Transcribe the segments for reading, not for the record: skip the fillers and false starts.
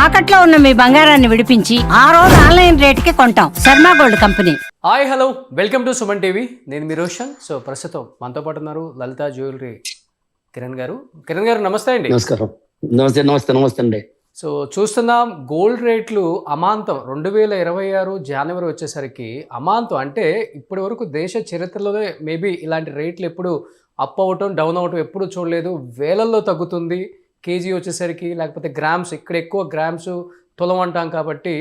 తాకట్లో ఉన్న మీ బంగారాన్ని విడిపించి ఆ రోజు ఆన్లైన్ రేటుకి కొంటాం. Sharma gold company. Hi hello welcome to Suman TV. నేను మీ రోషన్. సో ప్రస్తుతం మనతో పాటు ఉన్నారు లలిత జ్యువెలరీ కిరణ్ గారు. కిరణ్ గారు నమస్తే అండి. నమస్కారం. నమస్తే అండి. సో చూస్తున్నాం గోల్డ్ రేట్లు అమాంతం 2026 జనవరి వచ్చేసరికి అమాంతం, అంటే ఇప్పటి వరకు దేశ చరిత్రలోనే మేబీ ఇలాంటి రేట్లు ఎప్పుడు అప్ అవటం డౌన్ అవటం ఎప్పుడు చూడలేదు. వేలల్లో తగ్గుతుంది కేజీ వచ్చేసరికి, లేకపోతే గ్రామ్స్, ఇక్కడ ఎక్కువ గ్రామ్స్ తులం అంటాం కాబట్టి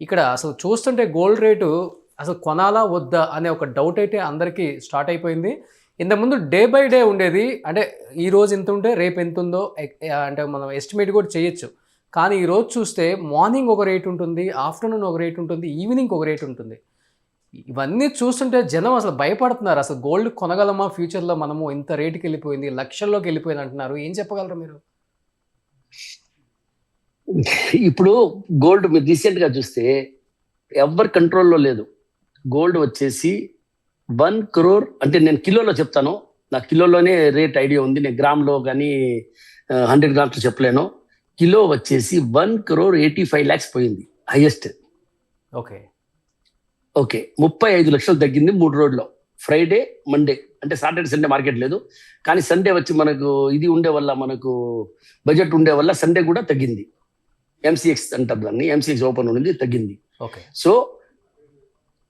ఇక్కడ అసలు చూస్తుంటే గోల్డ్ రేటు అసలు కొనాలా వద్దా అనే ఒక డౌట్ అయితే అందరికీ స్టార్ట్ అయిపోయింది. ఇంతకుముందు డే బై డే ఉండేది, అంటే ఈ రోజు ఎంత ఉంటే రేపు ఎంత ఉందో అంటే మనం ఎస్టిమేట్ కూడా చేయొచ్చు. కానీ ఈరోజు చూస్తే మార్నింగ్ ఒక రేట్ ఉంటుంది, ఆఫ్టర్నూన్ ఒక రేట్ ఉంటుంది, ఈవినింగ్ ఒక రేట్ ఉంటుంది. ఇవన్నీ చూస్తుంటే జనం అసలు భయపడుతున్నారు. అసలు గోల్డ్ కొనగలమా ఫ్యూచర్లో, మనము ఇంత రేటుకి వెళ్ళిపోయింది, లక్షల్లోకి వెళ్ళిపోయింది అంటున్నారు. ఏం చెప్పగలరు మీరు? ఇప్పుడు గోల్డ్ మీరు రీసెంట్గా చూస్తే ఎవరి కంట్రోల్లో లేదు. గోల్డ్ వచ్చేసి 1 crore, అంటే నేను కిలోలో చెప్తాను, నా కిలోలోనే రేట్ ఐడియా ఉంది. నేను గ్రామ్లో కానీ 100 grams చెప్పలేను. కిలో వచ్చేసి 1,85 lakhs పోయింది హైయెస్ట్. ఓకే 35 లక్షలు తగ్గింది 3 రోజుల్లో. ఫ్రైడే మండే అంటే సాటర్డే సండే మార్కెట్ లేదు, కానీ సండే వచ్చి మనకు ఇది ఉండే వల్ల, మనకు బడ్జెట్ ఉండే వల్ల సండే కూడా తగ్గింది. ఎంసీఎక్స్ అంటారు దాన్ని, ఎంసీఎక్స్ ఓపెన్ ఉంది, తగ్గింది. ఓకే సో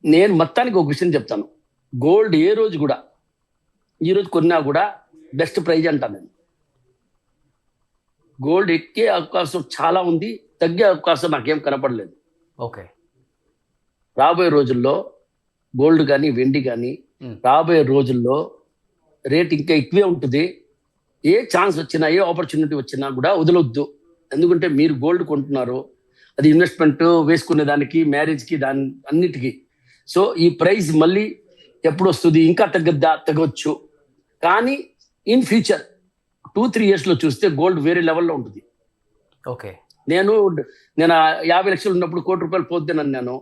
నేను మొత్తానికి ఒక విషయం చెప్తాను. గోల్డ్ ఏ రోజు కూడా, ఈ రోజు కొన్నా కూడా బెస్ట్ ప్రైజ్ అంటాను నేను. గోల్డ్ ఎక్కే అవకాశం చాలా ఉంది, తగ్గే అవకాశం నాకేం కనపడలేదు. ఓకే రాబోయే రోజుల్లో గోల్డ్ కానీ వెండి కానీ రాబోయే రోజుల్లో రేట్ ఇంకా ఎక్కువే ఉంటుంది. ఏ ఛాన్స్ వచ్చినా, ఏ ఆపర్చునిటీ వచ్చినా కూడా వదలొద్దు. ఎందుకంటే మీరు గోల్డ్ కొంటున్నారు, అది ఇన్వెస్ట్మెంట్ వేసుకునే దానికి, మ్యారేజ్కి, దాని అన్నిటికీ. సో ఈ ప్రైస్ మళ్ళీ ఎప్పుడు వస్తుంది, ఇంకా తగ్గవచ్చు. కానీ ఇన్ ఫ్యూచర్ 2-3 yearsలో చూస్తే గోల్డ్ వేరే లెవెల్లో ఉంటుంది. ఓకే నేను 50 లక్షలు ఉన్నప్పుడు ₹1,00,00,000 పోద్దని నేను,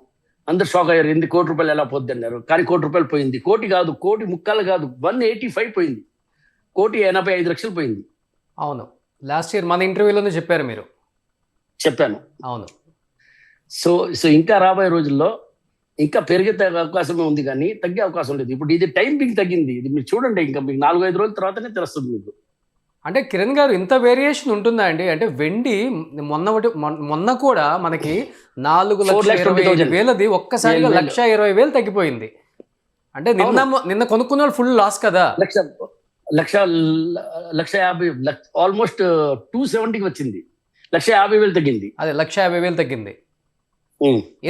అందరు షాక్ అయ్యారు, ఎందుకు ₹1,00,00,000 ఎలా పోద్ది అన్నారు. కానీ ₹1,00,00,000 పోయింది. 1,00,00,000 కాదు, 1,50,00,000 కాదు, 185 పోయింది. 1,85,00,000 పోయింది. అవును, లాస్ట్ ఇయర్ మన ఇంటర్వ్యూలోనే చెప్పారు మీరు. చెప్పాను. అవును. సో ఇంకా రాబోయే రోజుల్లో ఇంకా పెరిగే అవకాశమే ఉంది, కానీ తగ్గే అవకాశం లేదు. ఇప్పుడు ఇది టైం బింగ్ తగ్గింది, ఇది మీరు చూడండి, ఇంకా మీకు 4-5 రోజుల తర్వాతనే తెలుస్తుంది మీకు. అంటే కిరణ్ గారు, ఇంత వేరియేషన్ ఉంటుందా అండి? అంటే వెండి మొన్న కూడా మనకి 4,20,000 ఒక్కసారిగా 1,20,000 తగ్గిపోయింది. అంటే నిన్న కొనుక్కున్న వాళ్ళు ఫుల్ లాస్ కదా. 1,50,000 ఆల్మోస్ట్ 270కి వచ్చింది, 150,000 తగ్గింది. అదే 150,000 తగ్గింది.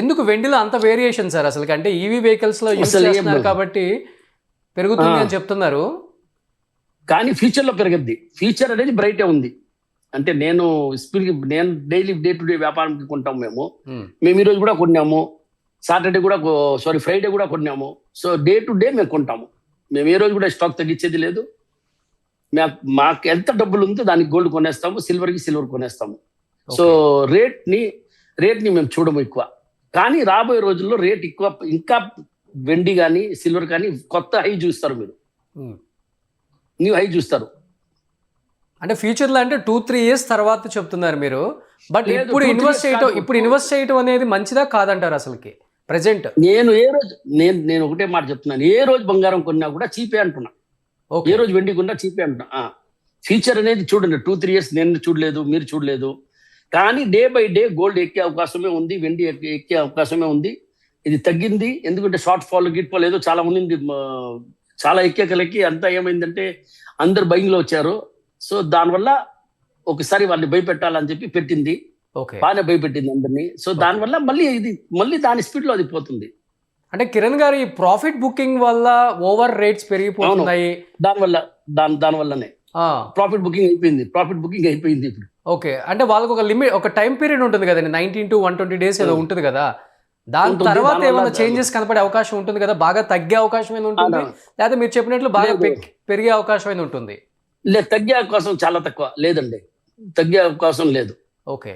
ఎందుకు వెండిలో అంత వేరియేషన్ సార్ అసలు? అంటే ఈవీ వెహికల్స్ లో యూజ్ చేస్తున్నారు కాబట్టి పెరుగుతుంది అని చెప్తున్నారు. కానీ ఫ్యూచర్లో పెరగద్ది. ఫ్యూచర్ అనేది బ్రైటే ఉంది. అంటే నేను డైలీ డే టు డే వ్యాపారానికి కొంటాం. మేము ఈరోజు కూడా కొన్నాము, సాటర్డే కూడా, ఫ్రైడే కూడా కొన్నాము. సో డే టు డే మేము కొంటాము. మేము ఏ రోజు కూడా స్టాక్ తగ్గించేది లేదు. మాకు ఎంత డబ్బులు ఉందో దానికి గోల్డ్ కొనేస్తాము, సిల్వర్కి సిల్వర్ కొనేస్తాము. సో రేట్ని మేము చూడము ఎక్కువ. కానీ రాబోయే రోజుల్లో రేట్ ఎక్కువ, ఇంకా వెండి కానీ సిల్వర్ కానీ కొత్త హై చూస్తారు, మీరు న్యూ హై చూస్తారు. అంటే ఫ్యూచర్లో అంటే 2-3 years తర్వాత చెప్తున్నారు మీరు. బట్ ఇప్పుడు ఇన్వెస్ట్ చేయటం అనేది మంచిదా కాదంటారు అసలుకి ప్రెసెంట్? నేను ఒకటే మాట చెప్తున్నాను, ఏ రోజు బంగారం కొన్నా కూడా చీపే అంటున్నా, ఏ రోజు వెండి కొన్నా చీపే అంటున్నా. ఫ్యూచర్ అనేది చూడండి, 2-3 years నేను చూడలేదు, మీరు చూడలేదు. కానీ డే బై డే గోల్డ్ ఎక్కే అవకాశమే ఉంది, వెండి ఎక్కే అవకాశమే ఉంది. ఇది తగ్గింది ఎందుకంటే షార్ట్ ఫాల్ ఏదో చాలా ఉంది, చాలా ఎక్కేకలకి అంతా ఏమైందంటే అందరు బయింగ్లో వచ్చారు. సో దానివల్ల ఒకసారి వాళ్ళని భయపెట్టాలని చెప్పి పెట్టింది, బాగానే భయపెట్టింది అందరినీ. సో దానివల్ల మళ్ళీ దాని స్పీడ్లో అది పోతుంది. అంటే కిరణ్ గారు, ఈ ప్రాఫిట్ బుకింగ్ వల్ల ఓవర్ రేట్స్ పెరిగిపోతున్నాయి. దానివల్లనే ప్రాఫిట్ బుకింగ్ అయిపోయింది ఇప్పుడు. ఓకే, అంటే వాళ్ళకి ఒక లిమిట్, ఒక టైం పీరియడ్ ఉంటుంది కదండి, 19 to 120 days ఏదో ఉంటుంది కదా. దాని తర్వాత ఏమైనా చేంజెస్ కనపడే అవకాశం ఉంటుంది కదా, బాగా తగ్గే అవకాశం ఏమైనా ఉంటుంది, లేదా మీరు చెప్పినట్లు బాగా పెరిగే అవకాశం ఏమైనా ఉంటుంది? లేదు, తగ్గే అవకాశం చాలా తక్కువ, లేదండి, తగ్గే అవకాశం లేదు. ఓకే,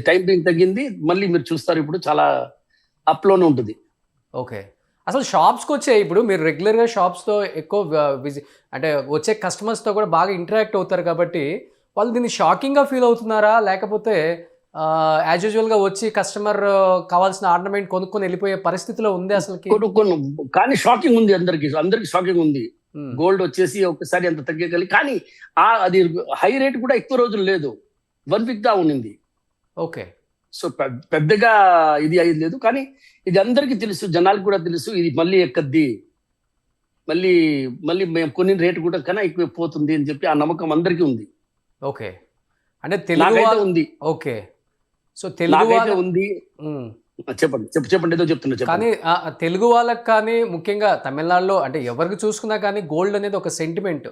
టైం బింగ్ తగ్గింది, మళ్ళీ మీరు చూస్తారు ఇప్పుడు చాలా అప్లోనే ఉంటుంది. ఓకే, అసలు షాప్స్కి వచ్చే, ఇప్పుడు మీరు రెగ్యులర్గా షాప్స్తో ఎక్కువ అంటే వచ్చే కస్టమర్స్తో కూడా బాగా ఇంటరాక్ట్ అవుతారు కాబట్టి వాళ్ళు దీన్ని షాకింగ్గా ఫీల్ అవుతున్నారా, లేకపోతే యాజ్ యూజువల్ గా వచ్చి కస్టమర్ కావాల్సిన ఆర్నమెంట్ కొనుక్కొని వెళ్ళిపోయే పరిస్థితిలో ఉంది అసలుకి. కొన్ని కానీ షాకింగ్ ఉంది, అందరికి షాకింగ్ ఉంది. గోల్డ్ వచ్చేసి ఒకసారి అంత తగ్గగలి, కానీ అది హై రేట్ కూడా ఎక్కువ రోజులు లేదు, 1 వీక్ దా ఉన్నింది. ఓకే. సో పెద్దగా ఇది అయ్యేది లేదు, కానీ ఇది అందరికీ తెలుసు, జనాలకు కూడా తెలుసు, ఇది మళ్ళీ ఎక్కద్ది, మళ్ళీ మళ్ళీ మేము కొన్ని రేటు కూడా కన్నా ఎక్కువ పోతుంది అని చెప్పి ఆ నమ్మకం అందరికీ ఉంది. ఓకే. అంటే తెలుగు ఉంది. ఓకే. సో తెలుగు ఉంది. చెప్పండి ఏదో చెప్తున్నా. కానీ తెలుగు వాళ్ళకి కానీ ముఖ్యంగా తమిళనాడులో అంటే ఎవరికి చూసుకున్నా కానీ గోల్డ్ అనేది ఒక సెంటిమెంట్.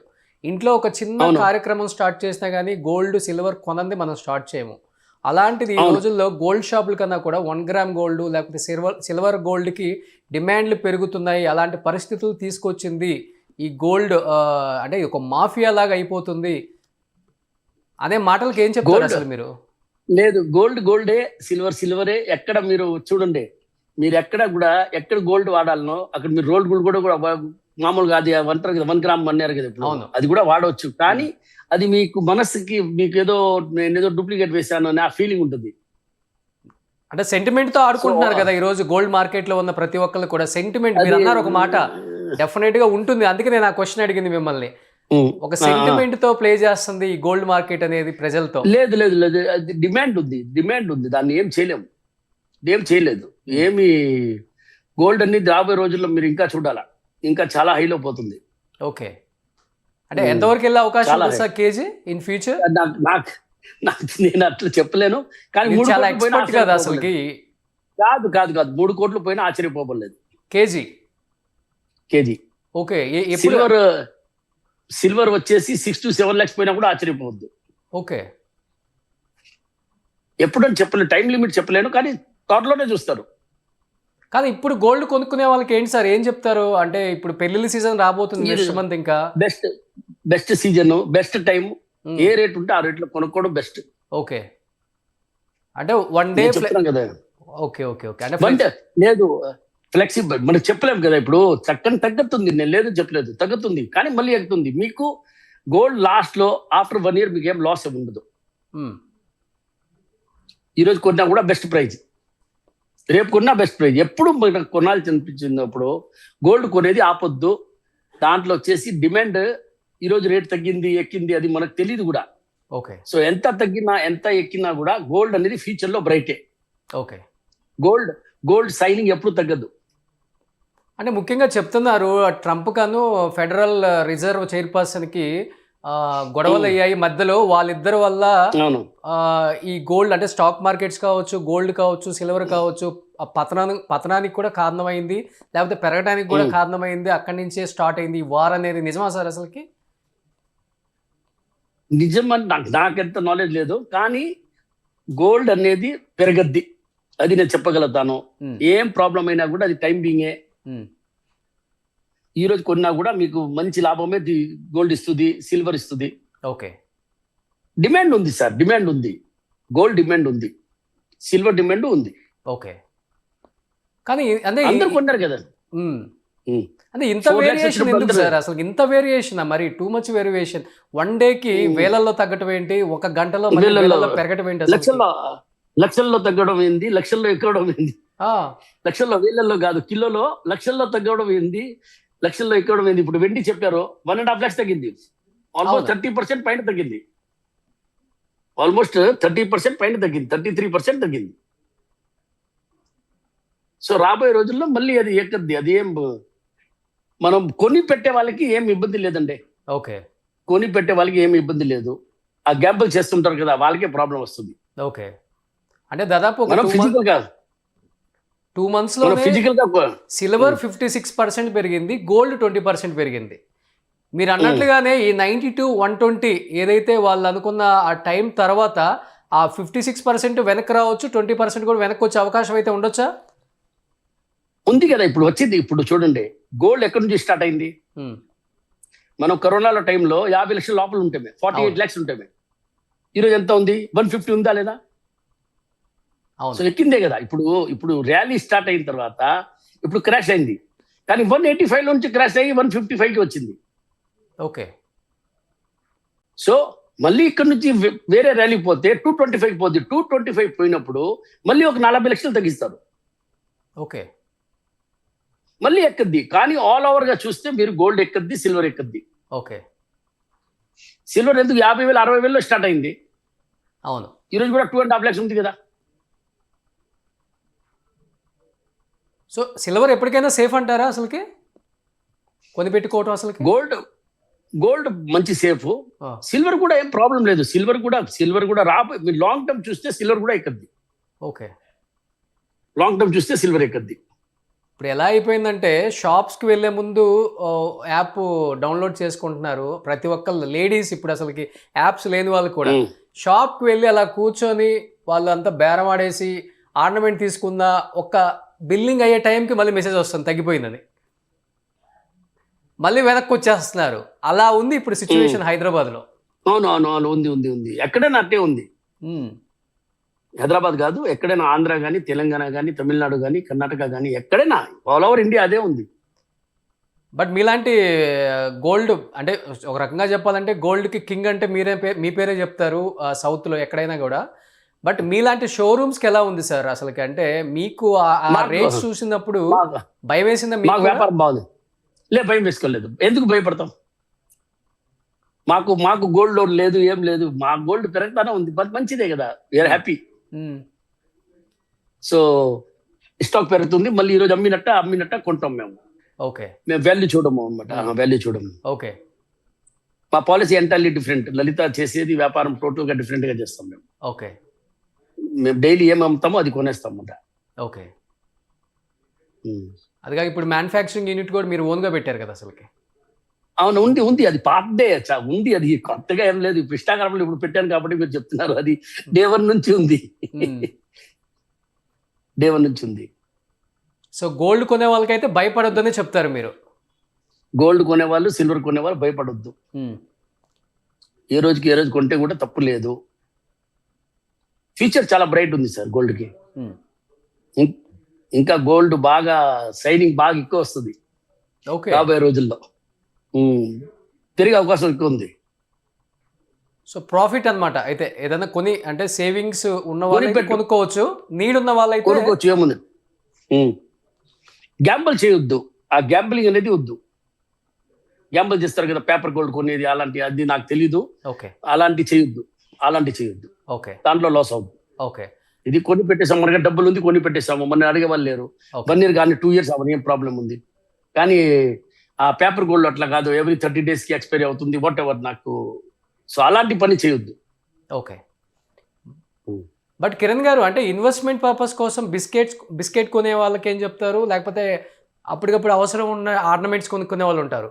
ఇంట్లో ఒక చిన్న కార్యక్రమం స్టార్ట్ చేసినా కానీ గోల్డ్ సిల్వర్ కొనంది మనం స్టార్ట్ చేయము. అలాంటిది ఈ రోజుల్లో గోల్డ్ షాపుల కన్నా కూడా 1 గ్రామ్ గోల్డ్ లేకపోతే సిల్వర్ గోల్డ్కి డిమాండ్లు పెరుగుతున్నాయి. అలాంటి పరిస్థితులు తీసుకొచ్చింది ఈ గోల్డ్. అంటే ఒక మాఫియా లాగా అయిపోతుంది అనే మాటలకి ఏం చెప్తారు అసలు మీరు? లేదు, గోల్డే, సిల్వరే. ఎక్కడ మీరు చూడండి, మీరు ఎక్కడ గోల్డ్ వాడాలనో అక్కడ మీరు రోల్డ్ గోల్డ్ కూడా మామూలుగా అది 1 గ్రామ్ అన్నారు కదా ఇప్పుడు, అది కూడా వాడవచ్చు. కానీ అది మీకు మనసుకి మీకు నేనేదో డూప్లికేట్ వేసాను అని ఆ ఫీలింగ్ ఉంటుంది. అంటే సెంటిమెంట్ తో ఆడుకుంటున్నారు కదా ఈ రోజు గోల్డ్ మార్కెట్ లో ఉన్న ప్రతి ఒక్కళ్ళు కూడా. సెంటిమెంట్ మీరు అన్నారు ఒక మాట, డెఫినెట్ గా ఉంటుంది. అందుకే నేను ఆ క్వశ్చన్ అడిగింది మిమ్మల్ని. ఒక సెంటిమెంట్ తో ప్లే చేస్తుంది ఈ గోల్డ్ మార్కెట్ అనేది ప్రజలతో. లేదు, డిమాండ్ ఉంది, దాన్ని ఏం చేయలేదు. ఏమి గోల్డ్ అనేది రాబోయే రోజుల్లో మీరు ఇంకా చూడాలా, ఇంకా చాలా హైలో పోతుంది. ఓకే. అంటే ఎంతవరకు వెళ్ళే అవకాశం ఉంది సార్ కేజీ ఇన్ ఫ్యూచర్? నేను అట్లా చెప్పలేను, కానీ 3 చాలా కోట్లు పోయినా ఎక్స్పర్ట్ కదా అసలుకి. కాదు 3 కోట్లు పోయినా ఆశ్చర్యపోలేదు. కేజీ. ఓకే. సిల్వర్ వచ్చేసి 6 to 7 lakhs పోయినా కూడా ఆశ్చర్యపోవద్దు. ఓకే. ఎప్పుడని చెప్పలేను, టైం లిమిట్ చెప్పలేను, కానీ త్వరలోనే చూస్తారు. కానీ ఇప్పుడు గోల్డ్ కొనుక్కునే వాళ్ళకి ఏంటి సార్ ఏం చెప్తారు? అంటే ఇప్పుడు పెళ్లిళ్ళ సీజన్ రాబోతుంది నెక్స్ట్ మంత్. ఇంకా బెస్ట్ సీజన్, బెస్ట్ టైం, ఏ రేట్ ఉంటే ఆ రేట్ లో కొనుక్కోవడం బెస్ట్. ఓకే. అంటే 1 డే కదా. ఓకే. అంటే లేదు, ఫ్లెక్సిబుల్ మనకు చెప్పలేము కదా. ఇప్పుడు చక్కని తగ్గుతుంది, నేను లేదు చెప్పలేదు, తగ్గుతుంది, కానీ మళ్ళీ ఎక్కుతుంది. మీకు గోల్డ్ లాస్ట్ లో ఆఫ్టర్ 1 year మీకు ఏం లాస్ ఉండదు. ఈరోజు కొన్నా కూడా బెస్ట్ ప్రైజ్, రేపు కొన్నా బెస్ట్ ప్రైజ్. ఎప్పుడు మనకు కొనాల్సి అనిపించినప్పుడు గోల్డ్ కొనేది ఆపొద్దు. దాంట్లో వచ్చేసి డిమాండ్ ఈరోజు రేట్ తగ్గింది ఎక్కింది అది మనకు తెలియదు కూడా. ఓకే. సో ఎంత తగ్గినా ఎంత ఎక్కినా కూడా గోల్డ్ అనేది ఫ్యూచర్ లో బ్రైటే. ఓకే. గోల్డ్ సైనింగ్ ఎప్పుడు తగ్గదు. అంటే ముఖ్యంగా చెప్తున్నారు ట్రంప్ కాను ఫెడరల్ రిజర్వ్ చైర్పర్సన్ కి గొడవలు అయ్యాయి మధ్యలో. వాళ్ళిద్దరి వల్ల ఈ గోల్డ్ అంటే స్టాక్ మార్కెట్స్ కావచ్చు, గోల్డ్ కావచ్చు, సిల్వర్ కావచ్చు పతనానికి కూడా కారణమైంది, లేకపోతే పెరగడానికి కూడా కారణమైంది. అక్కడి నుంచే స్టార్ట్ అయింది ఈ వార్ అనేది. నిజమా సార్ అసలుకి? నిజమని నాకెంత నాలెడ్జ్ లేదు, కానీ గోల్డ్ అనేది పెరగద్ది, అది నేను చెప్పగలుగుతాను. ఏం ప్రాబ్లం అయినా కూడా అది టైం బీయింగే. ఈ రోజు కొన్నా కూడా మీకు మంచి లాభమే గోల్డ్ ఇస్తుంది, సిల్వర్ ఇస్తుంది. ఓకే. డిమాండ్ ఉంది సార్, డిమాండ్ ఉంది. గోల్డ్ డిమాండ్ ఉంది, సిల్వర్ డిమాండ్ ఉంది. ఓకే. కానీ అంటే అందరూ కొన్నారు కదా. అంటే ఇంత వేరియేషన్ ఎందుకు సార్ అసలు? ఇంత వేరియేషన్ మరి టూ మచ్ వేరియేషన్. 1 డేకి వేలల్లో తగ్గటం ఏంటి, 1 గంటలో పెరగటం ఏంటి? లక్షల్లో తగ్గడం ఏంది, లక్షల్లో ఎక్కడం ఏంది, లక్షల్లో వేలల్లో కాదు కిలోలో లక్షల్లో తగ్గడం ఏంది, లక్షల్లో ఎక్కడం ఏంది. ఇప్పుడు వెండి చెప్పారు 1.5 lakhs తగ్గింది, ఆల్మోస్ట్ 30% పైన తగ్గింది, ఆల్మోస్ట్ 30% పైన తగ్గింది, 33% తగ్గింది. సో రాబోయే రోజుల్లో మళ్ళీ అది ఎక్కద్ది. అది ఏం మనం కొని పెట్టే వాళ్ళకి ఏం ఇబ్బంది లేదండి. ఓకే. కొని పెట్టే వాళ్ళకి ఏమి ఇబ్బంది లేదు. ఆ గ్యాంబుల్ చేస్తుంటారు కదా, వాళ్ళకే ప్రాబ్లం వస్తుంది. ఓకే. అంటే దాదాపు 2 months లో సిల్వర్ 56% పెరిగింది, గోల్డ్ 20% పెరిగింది. మీరు అన్నట్లుగానే ఈ 90 to 120 ఏదైతే వాళ్ళు అనుకున్న ఆ టైం తర్వాత ఆ 56% వెనక్కి రావచ్చు, 20% కూడా వెనక్కి వచ్చే అవకాశం అయితే ఉండొచ్చా? ఉంది కదా, ఇప్పుడు వచ్చింది. ఇప్పుడు చూడండి గోల్డ్ ఎక్కడి నుంచి స్టార్ట్ అయింది. మనం కరోనాలో టైంలో 50 లక్షల లోపల ఉంటామే, 48 lakhs ఉంటామే. ఈరోజు ఎంత ఉంది, 150 ఉందా లేదా? సో ఎక్కిందే కదా. ఇప్పుడు ర్యాలీ స్టార్ట్ అయిన తర్వాత ఇప్పుడు క్రాష్ అయింది, కానీ 185 నుంచి క్రాష్ అయ్యి 155కి వచ్చింది. ఓకే. సో మళ్ళీ ఇక్కడ నుంచి వేరే ర్యాలీకి పోతే 225 పోద్ది. 225 పోయినప్పుడు మళ్ళీ ఒక 40 లక్షలు తగ్గిస్తారు, ఓకే. మళ్ళీ ఎక్కద్ది. కానీ ఆల్ ఓవర్ గా చూస్తే మీరు గోల్డ్ ఎక్కద్ది, సిల్వర్ ఎక్కద్ది. ఓకే. సిల్వర్ ఎందుకు 50,000 60,000 స్టార్ట్ అయింది, అవును. ఈరోజు కూడా 2.5 లక్షలు ఉంది కదా. సో సిల్వర్ ఎప్పటికైనా సేఫ్ అంటారా అసలుకి కొని పెట్టుకోవటం? అసలుకి గోల్డ్ మంచి సేఫ్, సిల్వర్ కూడా ఏం ప్రాబ్లం లేదు. సిల్వర్ కూడా మీరు లాంగ్ టర్మ్ చూస్తే సిల్వర్ కూడా ఎక్కద్ది. ఓకే. లాంగ్ టర్మ్ చూస్తే సిల్వర్ ఎక్కద్ది. ఇప్పుడు ఎలా అయిపోయిందంటే షాప్స్కి వెళ్ళే ముందు యాప్ డౌన్లోడ్ చేసుకుంటున్నారు ప్రతి ఒక్కళ్ళు, లేడీస్ ఇప్పుడు అసలుకి యాప్స్ లేని వాళ్ళు కూడా షాప్కి వెళ్ళి అలా కూర్చొని వాళ్ళు అంతా బేరం ఆడేసి ఆర్నమెంట్ తీసుకుందా ఒక్క బిల్లింగ్ అయ్యే టైంకి మళ్ళీ మెసేజ్ వస్తుంది తగ్గిపోయిందని, మళ్ళీ వెనక్కి వచ్చేస్తున్నారు. అలా ఉంది ఇప్పుడు సిచ్యువేషన్ హైదరాబాద్లో. అవును ఉంది ఎక్కడైనా అట్టే ఉంది. హైదరాబాద్ కాదు, ఎక్కడైనా ఆంధ్ర కానీ, తెలంగాణ కానీ, తమిళనాడు కానీ, కర్ణాటక కానీ, ఎక్కడైనా ఆల్ ఓవర్ ఇండియా అదే ఉంది. బట్ మీలాంటి గోల్డ్ అంటే ఒక రకంగా చెప్పాలంటే గోల్డ్కి కింగ్ అంటే మీ పేరే చెప్తారు సౌత్లో ఎక్కడైనా కూడా. బట్ మీలాంటి షోరూమ్స్కి ఎలా ఉంది సార్ అసలుకి? అంటే మీకు ఆ రేట్స్ చూసినప్పుడు భయం వేసిందా? మాకు వ్యాపారం బాగుంది. భయం వేసుకోలేదు. ఎందుకు భయపడతాం? మాకు గోల్డ్ లోన్ లేదు, ఏం లేదు. మా గోల్డ్ పెరుగుతానే ఉంది, మంచిదే కదా, వీఆర్ హ్యాపీ. సో స్టాక్ పెరుగుతుంది, మళ్ళీ ఈరోజు అమ్మినట్ట కొంటాం మేము. ఓకే. మేము వాల్యూ చూడము అనమాట, వాల్యూ చూడము. ఓకే. మా పాలసీ ఎంటైర్లీ డిఫరెంట్. లలిత చేసేది వ్యాపారం టోటల్ గా డిఫరెంట్ గా చేస్తాం మేము. ఓకే. మేము డైలీ ఏం అమ్ముతామో అది కొనేస్తాం అన్నమాట. ఓకే. అదిగా ఇప్పుడు మ్యానుఫ్యాక్చరింగ్ యూనిట్ కూడా మీరు ఓన్గా పెట్టారు కదా అసలుకి? అవును, ఉంది. అది పాతదే ఉంది, అది కొత్తగా ఏం లేదు. ఇప్పుడు ఇన్స్టాగ్రామ్ లో ఇప్పుడు పెట్టాను కాబట్టి మీరు చెప్తున్నారు. అది డే 1 నుంచి ఉంది. డే 1 నుంచి ఉంది. సో గోల్డ్ కొనే వాళ్ళకైతే భయపడొద్దని చెప్తారు మీరు? గోల్డ్ కొనేవాళ్ళు, సిల్వర్ కొనేవాళ్ళు భయపడొద్దు. ఏ రోజు కొంటే కూడా తప్పు లేదు. ఫ్యూచర్ చాలా బ్రైట్ ఉంది సార్ గోల్డ్కి. ఇంకా గోల్డ్ బాగా షైనింగ్ బాగా ఎక్కువ వస్తుంది రాబోయే రోజుల్లో. పెరిగే అవకాశం ఎక్కువ ఉంది. సో ప్రాఫిట్ అన్నమాట. అయితే ఏదైనా కొని అంటే సేవింగ్స్ ఉన్న వాళ్ళు కొనుక్కోవచ్చు, నీడ్ ఉన్న వాళ్ళు అయితే కొనుక్కోవచ్చు. ఏముంది, గ్యాంబుల్ చేయొద్దు. ఆ గ్యాంబులింగ్ అనేది వద్దు. గ్యాంబుల్ చేస్తారు కదా, పేపర్ గోల్డ్ కొనేది అలాంటి, అది నాకు తెలీదు. ఓకే. అలాంటి చేయొద్దు. ఓకే. దాంట్లో లాస్ అవుద్దు. ఓకే. ఇది కొని పెట్టేసాము, మనకి డబ్బులు ఉంది, కొని పెట్టేసాము, మన అడిగే వాళ్ళు లేరు. 1 year కానీ 2 years అవన్నీ ఏం ప్రాబ్లం ఉంది. కానీ ఆ పేపర్ గోల్డ్ అట్లా కాదు, ఎవ్రీ 30 days కి ఎక్స్పైరీ అవుతుంది, వాట్ ఎవర్. నాకు సో అలాంటి పని చేయొద్దు. ఓకే. బట్ కిరణ్ గారు, అంటే ఇన్వెస్ట్మెంట్ పర్పస్ కోసం బిస్కెట్ కొనే వాళ్ళకి ఏం చెప్తారు? లేకపోతే అప్పటికప్పుడు అవసరం ఉన్న ఆర్నమెంట్స్ కొనుక్కునే వాళ్ళు ఉంటారు.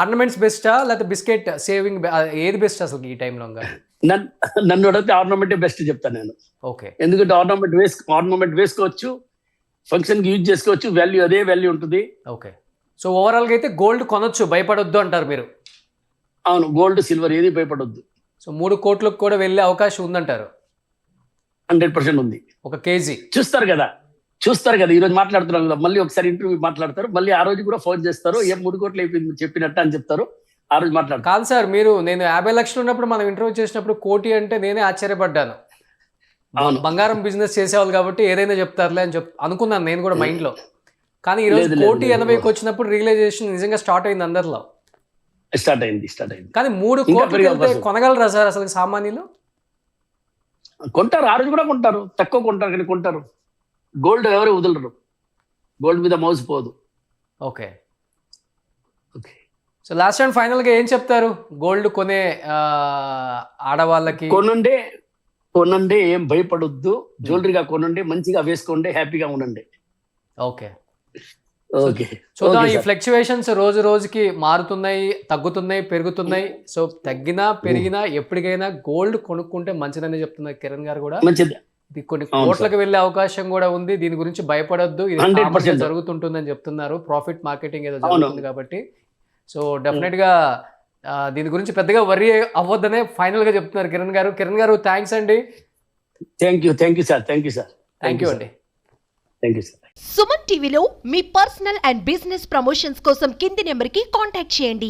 ఆర్నమెంట్స్ బెస్టా లేకపోతే బిస్కెట్ సేవింగ్ ఏది బెస్ట్ అసలు ఈ టైంలో? నన్ను అడిగితే ఆర్నమెంటే బెస్ట్ చెప్తాను నేను. ఓకే. ఎందుకంటే ఆర్నమెంట్ వేసుకోవచ్చు, ఫంక్షన్ కి యూజ్ చేసుకోవచ్చు, వాల్యూ అదే వాల్యూ ఉంటుంది. ఓకే. సో ఓవరాల్ గా అయితే గోల్డ్ కొనొచ్చు, భయపడొద్దు అంటారు మీరు? అవును, గోల్డ్ సిల్వర్ ఏది భయపడొద్దు. సో 3 కోట్లకు కూడా వెళ్ళే అవకాశం ఉందంటారు? 100% ఉంది. ఒక కేజీ చూస్తారు కదా ఈ రోజు మాట్లాడుతున్నాం కదా, మళ్ళీ ఒకసారి ఇంటర్వ్యూ మాట్లాడతారు, మళ్ళీ ఆ రోజు కూడా ఫోన్ చేస్తారు, ఏం 3 కోట్లు అయిపోయింది చెప్పినట్టు అని చెప్తారు. ఆ రోజు మాట్లాడతారు. కాదు సార్, నేను 50 లక్షలు ఉన్నప్పుడు మనం ఇంటర్వ్యూ చేసినప్పుడు 1 కోటి అంటే నేనే ఆశ్చర్యపడ్డాను. బంగారం బిజినెస్ చేసేవాళ్ళు కాబట్టి ఏదైనా చెప్తారులే అని అనుకున్నాను నేను కూడా మైండ్ లో. కానీ ఈ రోజు 1,80,00,000 వచ్చినప్పుడు రియలైజేషన్ నిజంగా స్టార్ట్ అయింది అందరిలో. స్టార్ట్ అయింది. కానీ 3 కోట్లు కొనగలరా సార్ అసలు సామాన్యులు? కొంటారు, ఆ రోజు కూడా కొంటారు, తక్కువ కొంటారు కానీ కొంటారు. గోల్డ్ ఎవరు వదలరు, గోల్డ్ మీద మోసపోదు. Okay. So last and final గా ఏం చెప్తారు గోల్డ్ కొనే ఆడవాళ్ళకి? కొనండి, ఏం భయపడొద్దు. జ్యువెలరీగా కొనండి, మంచిగా వేసుకోండి, హ్యాపీగా ఉండండి. ఓకే. చూద్దాం, ఈ ఫ్లక్చువేషన్స్ రోజు రోజుకి మారుతున్నాయి, తగ్గుతున్నాయి, పెరుగుతున్నాయి. సో తగ్గినా పెరిగినా ఎప్పటికైనా గోల్డ్ కొనుక్కుంటే మంచిదని చెప్తున్నారు కిరణ్ గారు కూడా. ఇది కొన్ని కోట్లకు వెళ్ళే అవకాశం కూడా ఉంది, దీని గురించి భయపడొద్దు, ఇది జరుగుతుంటుందని చెప్తున్నారు. ప్రాఫిట్ మార్కెటింగ్ ఏదో జరుగుతుంది కాబట్టి. సో డెఫినెట్ గా దీని గురించి పెద్దగా వర్రీ అవ్వద్దనే ఫైనల్ గా చెప్తున్నారు కిరణ్ గారు. కిరణ్ గారు, థ్యాంక్స్ అండి. Thank you sir. Thank you అండి. సుమన్ టీవీలో మీ పర్సనల్ అండ్ బిజినెస్ ప్రమోషన్స్ కోసం కింది నెంబర్కి కాంటాక్ట్ చేయండి.